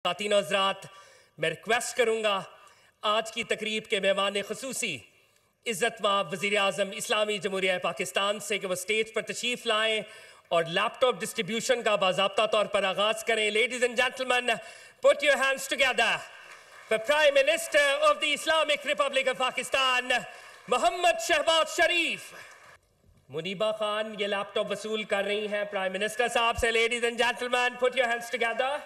खातिन हज़रात, मैं रिक्वेस्ट करूँगा आज की तकरीब के मेहमान ख़ुसूसी इज़्ज़तमाब वज़ीर-ए-आज़म इस्लामी जमहूरिया पाकिस्तान से कि वह स्टेज पर तशरीफ़ लाएँ और लैपटॉप डिस्ट्रीब्यूशन का बाज़ाब्ता तौर पर आगाज़ करें। Ladies and gentleman, put your hands together for prime minister of the Islamic republic of Pakistan Mohammad Shahbaz Sharif. Muniba Khan ये लैपटॉप वसूल कर रही हैं प्राइम मिनिस्टर साहब से। Ladies and gentleman, put your hands together.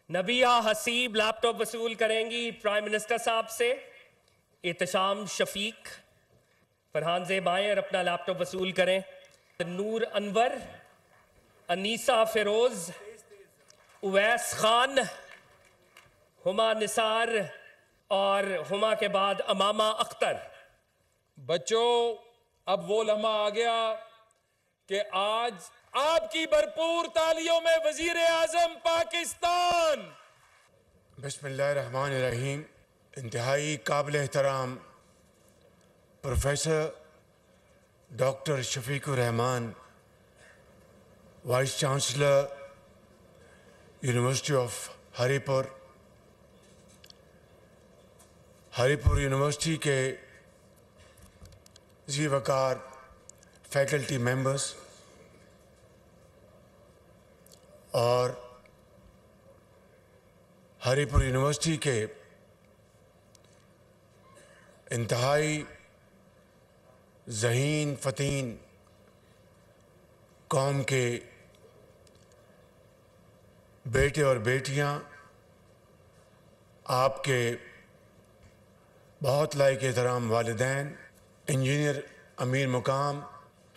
नबिया हसीब लैपटॉप वसूल करेंगी प्राइम मिनिस्टर साहब से। एहतशाम शफीक, फरहान ज़ेब आएं और अपना लैपटॉप वसूल करें। नूर अनवर, अनीसा फिरोज, उवैस खान, हुमा निसार और हुमा के बाद अमामा अख्तर। बच्चों, अब वो लम्हा आ गया कि आज आपकी भरपूर तालियों में वजीर आजम पाकिस्तान। बिस्मिल्लाहिर्रहमानिर्रहीम। इंतहाई काबिल एहतराम professor doctor Shafiqur Rahman, vice chancellor university of Haripur university के जी वकार फैकल्टी मेंबर्स और हरिपुर यूनिवर्सिटी के इंतहाई ज़हीन फ़तीन कौम के बेटे और बेटियां, आपके बहुत लायक एहतराम वालिदैन, इंजीनियर अमीर मुकाम,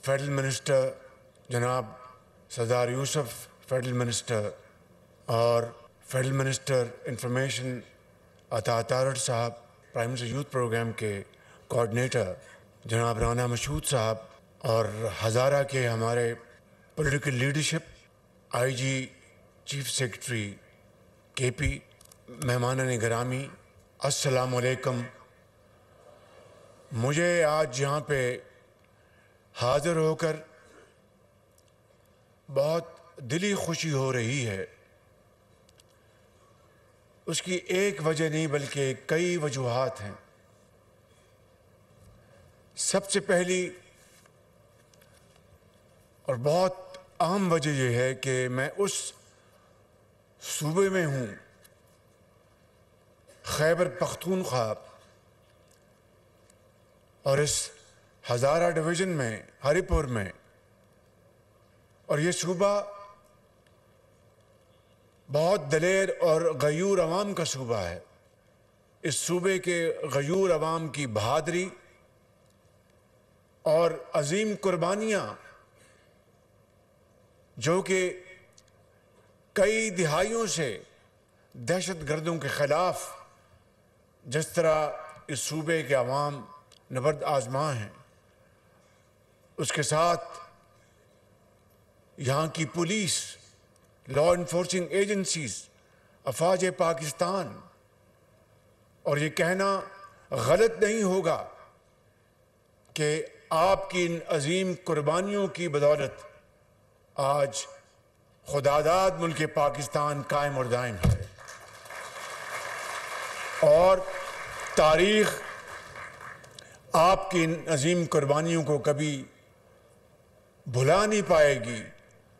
फेडरल मिनिस्टर जनाब सरदार यूसुफ, फेडरल मिनिस्टर, और federal minister information Atta Tarar साहब, प्राइम मिनिस्टर यूथ प्रोग्राम के कोऑर्डिनेटर जनाब राना मशहूद साहब, और हज़ारा के हमारे political leadership, IG, chief secretary KP, मेहमानान गिरामी, अस्सलामु अलैकुम। मुझे आज यहाँ पे हाज़िर होकर बहुत दिली खुशी हो रही है। उसकी एक वजह नहीं बल्कि कई वजूहात हैं। सबसे पहली और बहुत अहम वजह यह है कि मैं उस सूबे में हूँ, खैबर पख्तूनख्वा, और इस हज़ारा डिवीज़न में, हरिपुर में, और ये सूबा बहुत दलेर और गयूर अवाम का सूबा है। इस सूबे के गयूर अवाम की बहादरी और अजीम कुर्बानियाँ, जो कि कई दिहाइयों से दहशत गर्दों के ख़िलाफ़ जिस तरह इस सूबे के अवाम नबर्द आज़मा हैं, उसके साथ यहाँ की पुलिस, लॉ इन्फोर्सिंग एजेंसीज, अफवाज पाकिस्तान, और ये कहना गलत नहीं होगा कि आपकी इन अजीम कुर्बानियों की बदौलत आज खुदादाद मुल्क पाकिस्तान कायम और दायम है, और तारीख़ आपकी इन अजीम कुर्बानियों को कभी भुला नहीं पाएगी,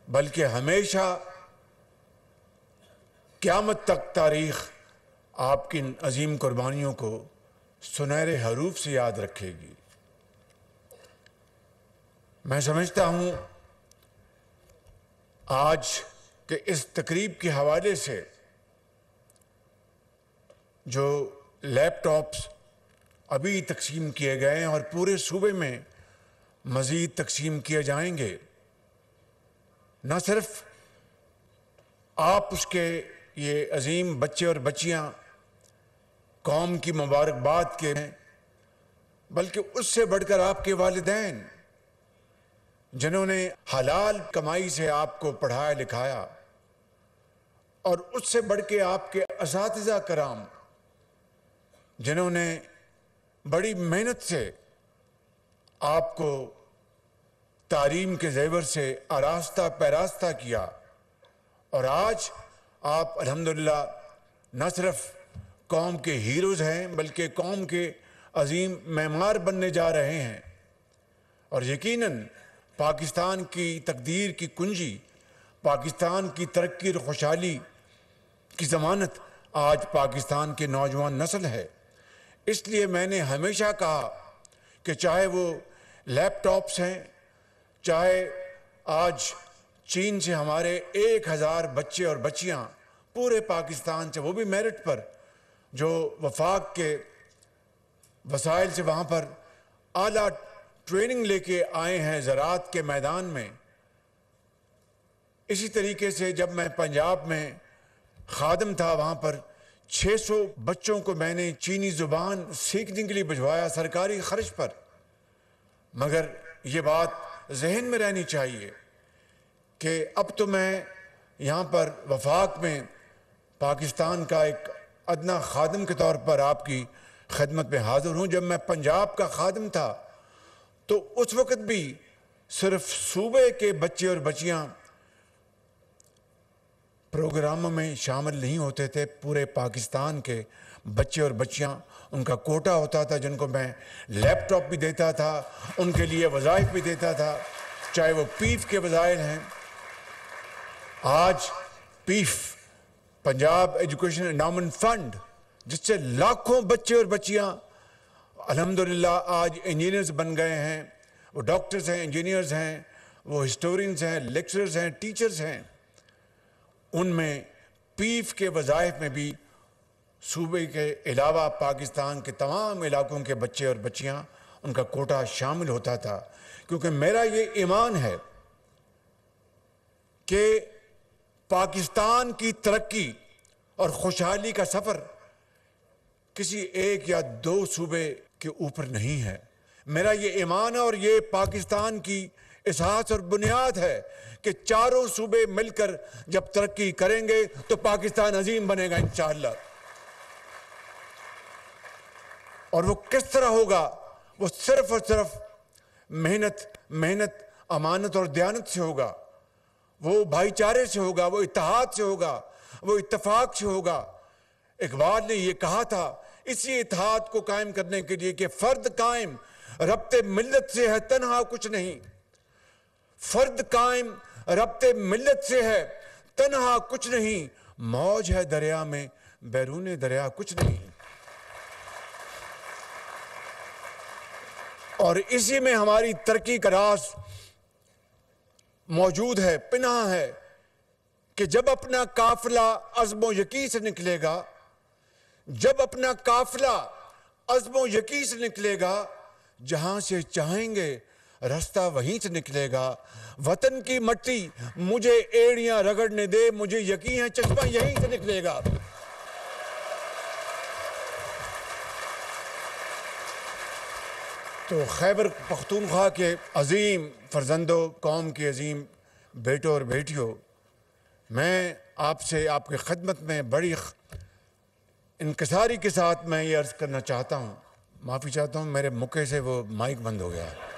बल्कि हमेशा क़यामत तक तारीख़ आपकी इन अजीम कुर्बानियों को सुनहरे हरूफ से याद रखेगी। मैं समझता हूँ आज के इस तकरीब के हवाले से जो लैपटॉप्स अभी तकसीम किए गए हैं और पूरे सूबे में मज़ीद तकसीम किए जाएंगे, न सिर्फ आप उसके ये अजीम बच्चे और बच्चियां कौम की मुबारकबाद के हैं, बल्कि उससे बढ़कर आपके वालिदैन, जिन्होंने हलाल कमाई से आपको पढ़ाया लिखाया, और उससे बढ़ के आपके असातिज़ा कराम, जिन्होंने बड़ी मेहनत से आपको तालीम के ज़ेवर से आरास्ता पैरास्ता किया, और आज आप अल्हम्दुलिल्लाह न सिर्फ कौम के हीरोज़ हैं बल्कि कौम के अजीम मेमार बनने जा रहे हैं। और यकीनन पाकिस्तान की तकदीर की कुंजी, पाकिस्तान की तरक्की और खुशहाली की ज़मानत आज पाकिस्तान के नौजवान नस्ल है। इसलिए मैंने हमेशा कहा कि चाहे वो लैपटॉप्स हैं, चाहे आज चीन से हमारे 1000 बच्चे और बच्चियां पूरे पाकिस्तान से, वो भी मेरिट पर, जो वफाक के वसाइल से वहाँ पर आला ट्रेनिंग लेके आए हैं ज़राअत के मैदान में। इसी तरीके से जब मैं पंजाब में खादिम था, वहाँ पर 600 बच्चों को मैंने चीनी ज़ुबान सीखने के लिए भिजवाया सरकारी खर्च पर। मगर ये बात जहन में रहनी चाहिए कि अब तो मैं यहाँ पर वफाक में पाकिस्तान का एक अदना खादिम के तौर पर आपकी खिदमत में हाजिर हूँ। जब मैं पंजाब का खादिम था तो उस वक़्त भी सिर्फ सूबे के बच्चे और बच्चियाँ प्रोग्रामों में शामिल नहीं होते थे, पूरे पाकिस्तान के बच्चे और बच्चियाँ, उनका कोटा होता था, जिनको मैं लैपटॉप भी देता था, उनके लिए वज़ाइफ भी देता था, चाहे वो पीफ के वज़ाइल हैं। आज पीफ, पंजाब एजुकेशन एंडाउमेंट फंड, जिससे लाखों बच्चे और बच्चियाँ अल्हम्दुलिल्लाह आज इंजीनियर्स बन गए हैं, वो डॉक्टर्स हैं, इंजीनियर्स हैं, वो हिस्टोरियंस हैं, लेक्चरर्स हैं, टीचर्स हैं। उनमें पीफ के वज़ाइफ में भी सूबे के अलावा पाकिस्तान के तमाम इलाकों के बच्चे और बच्चियां, उनका कोटा शामिल होता था। क्योंकि मेरा ये ईमान है कि पाकिस्तान की तरक्की और खुशहाली का सफ़र किसी एक या दो सूबे के ऊपर नहीं है। मेरा ये ईमान है और ये पाकिस्तान की एहसास और बुनियाद है कि चारों सूबे मिलकर जब तरक्की करेंगे तो पाकिस्तान अजीम बनेगा इंशाअल्लाह। और वो किस तरह होगा? वो सिर्फ और सिर्फ मेहनत, अमानत और दयानत से होगा। वो भाईचारे से होगा, वो इत्तेहाद से होगा, वो इत्तेफाक से होगा। इकबाल ने ये कहा था, इसी इत्तेहाद को कायम करने के लिए कि फर्द कायम रब्ते मिल्लत से है, तन्हा कुछ नहीं। फर्द कायम रब्ते मिल्लत से है, तन्हा कुछ नहीं। मौज है दरिया में, बैरूने दरिया कुछ नहीं। और इसी में हमारी तरक्की का राज मौजूद है, पिनाह है कि जब अपना काफिला अज़्म यकीन से निकलेगा, जब अपना काफिला अज़्म यकीन से निकलेगा, जहां से चाहेंगे रास्ता वहीं से निकलेगा। वतन की मट्टी मुझे एड़ियां रगड़ने दे, मुझे यकीन है चश्मा यहीं से निकलेगा। तो खैबर पख्तूनख्वा के अजीम फर्जंदों, कौम के अजीम बेटों और बेटियों, मैं आपसे आपकी खिदमत में बड़ी इनकिसारी के साथ मैं ये अर्ज़ करना चाहता हूँ। माफ़ी चाहता हूँ, मेरे मुक्के से वो माइक बंद हो गया है।